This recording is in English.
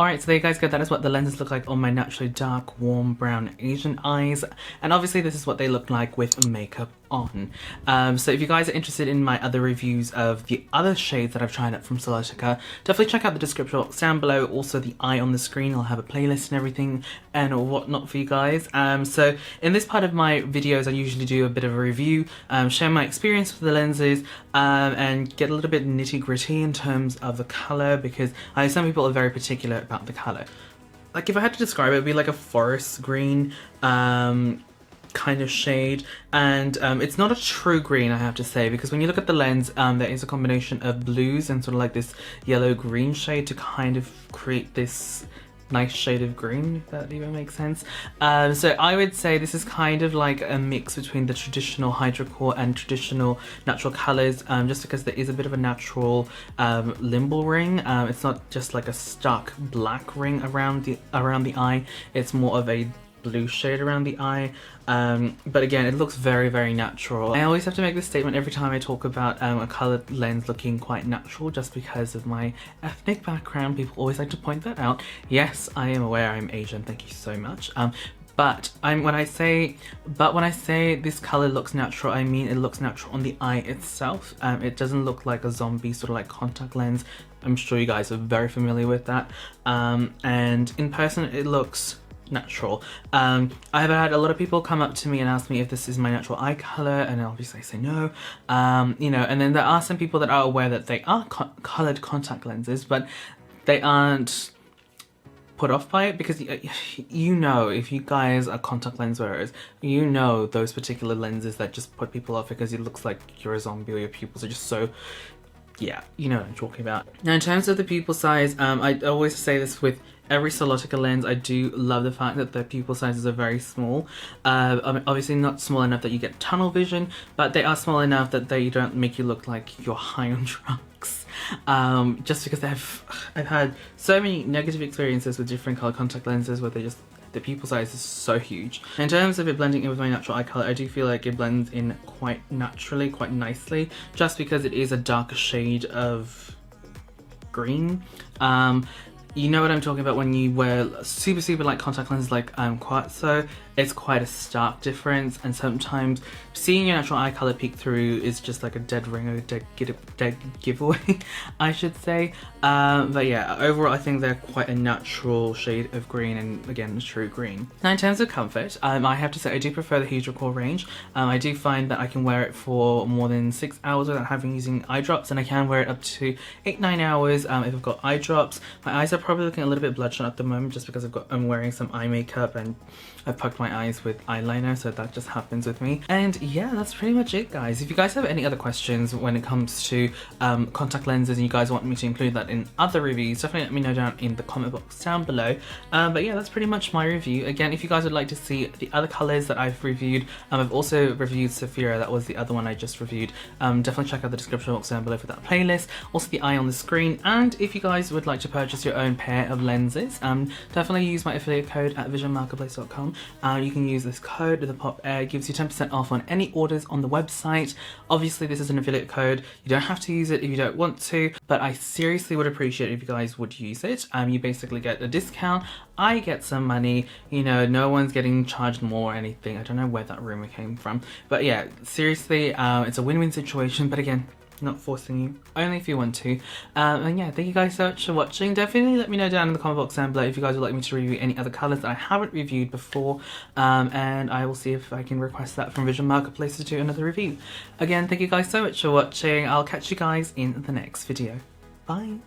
Alright, so there you guys go. That is what the lenses look like on my naturally dark, warm, brown Asian eyes. And obviously this is what they look like with makeup on. So if you guys are interested in my other reviews of the other shades that I've tried out from Solotica, definitely check out the description box down below. Also the eye on the screen, I'll have a playlist and everything and whatnot for you guys. So in this part of my videos, I usually do a bit of a review, share my experience with the lenses, and get a little bit nitty gritty in terms of the colour, because some people are very particular about the colour. Like if I had to describe it, it would be like a forest green kind of shade, and it's not a true green, I have to say, because when you look at the lens, there is a combination of blues and sort of like this yellow green shade to kind of create this nice shade of green, if that even makes sense. So I would say this is kind of like a mix between the traditional hydrocor and traditional natural colours, just because there is a bit of a natural limbal ring. It's not just like a stark black ring around the eye, it's more of a blue shade around the eye, but again, it looks very, very natural. I always have to make this statement every time I talk about a coloured lens looking quite natural, just because of my ethnic background. People always like to point that out. Yes, I am aware I'm Asian, thank you so much. But when I say this colour looks natural, I mean it looks natural on the eye itself. It doesn't look like a zombie sort of like contact lens. I'm sure you guys are very familiar with that. And in person, it looks natural. I have had a lot of people come up to me and ask me if this is my natural eye colour, and obviously I say no. You know, and then there are some people that are aware that they are coloured contact lenses, but they aren't put off by it, because you know, if you guys are contact lens wearers, you know those particular lenses that just put people off because it looks like you're a zombie or your pupils are just so, yeah, you know what I'm talking about. Now in terms of the pupil size, I always say this with every Solotica lens, I do love the fact that the pupil sizes are very small. I mean, obviously not small enough that you get tunnel vision, but they are small enough that they don't make you look like you're high on drugs. Just because I've had so many negative experiences with different color contact lenses where the pupil size is so huge. In terms of it blending in with my natural eye colour, I do feel like it blends in quite naturally, quite nicely, just because it is a darker shade of green. You know what I'm talking about when you wear super light contact lenses like Quartzo. It's quite a stark difference, and sometimes seeing your natural eye colour peek through is just like a dead ring or a dead giveaway, I should say. But yeah, overall I think they're quite a natural shade of green, and again, a true green. Now in terms of comfort, I have to say I do prefer the Hidrocor range. I do find that I can wear it for more than 6 hours without using eye drops, and I can wear it up to 8-9 hours if I've got eye drops. My eyes are probably looking a little bit bloodshot at the moment, just because I'm wearing some eye makeup and I've poked my eyes with eyeliner, so that just happens with me. And yeah, that's pretty much it, guys. If you guys have any other questions when it comes to contact lenses and you guys want me to include that in other reviews, definitely let me know down in the comment box down below. But yeah, that's pretty much my review. Again, if you guys would like to see the other colours that I've reviewed, I've also reviewed Saphira. That was the other one I just reviewed. Definitely check out the description box down below for that playlist. Also the eye on the screen. And if you guys would like to purchase your own pair of lenses, definitely use my affiliate code at visionmarketplace.com. You can use this code, thepopheir. It gives you 10% off on any orders on the website. Obviously this is an affiliate code, you don't have to use it if you don't want to, but I seriously would appreciate it if you guys would use it. You basically get a discount, I get some money, you know, no one's getting charged more or anything. I don't know where that rumor came from, but yeah, seriously, it's a win-win situation, but again, not forcing you, only if you want to. And yeah, thank you guys so much for watching. Definitely let me know down in the comment box down below if you guys would like me to review any other colours that I haven't reviewed before, and I will see if I can request that from Vision Marketplace to do another review. Again, thank you guys so much for watching. I'll catch you guys in the next video. Bye!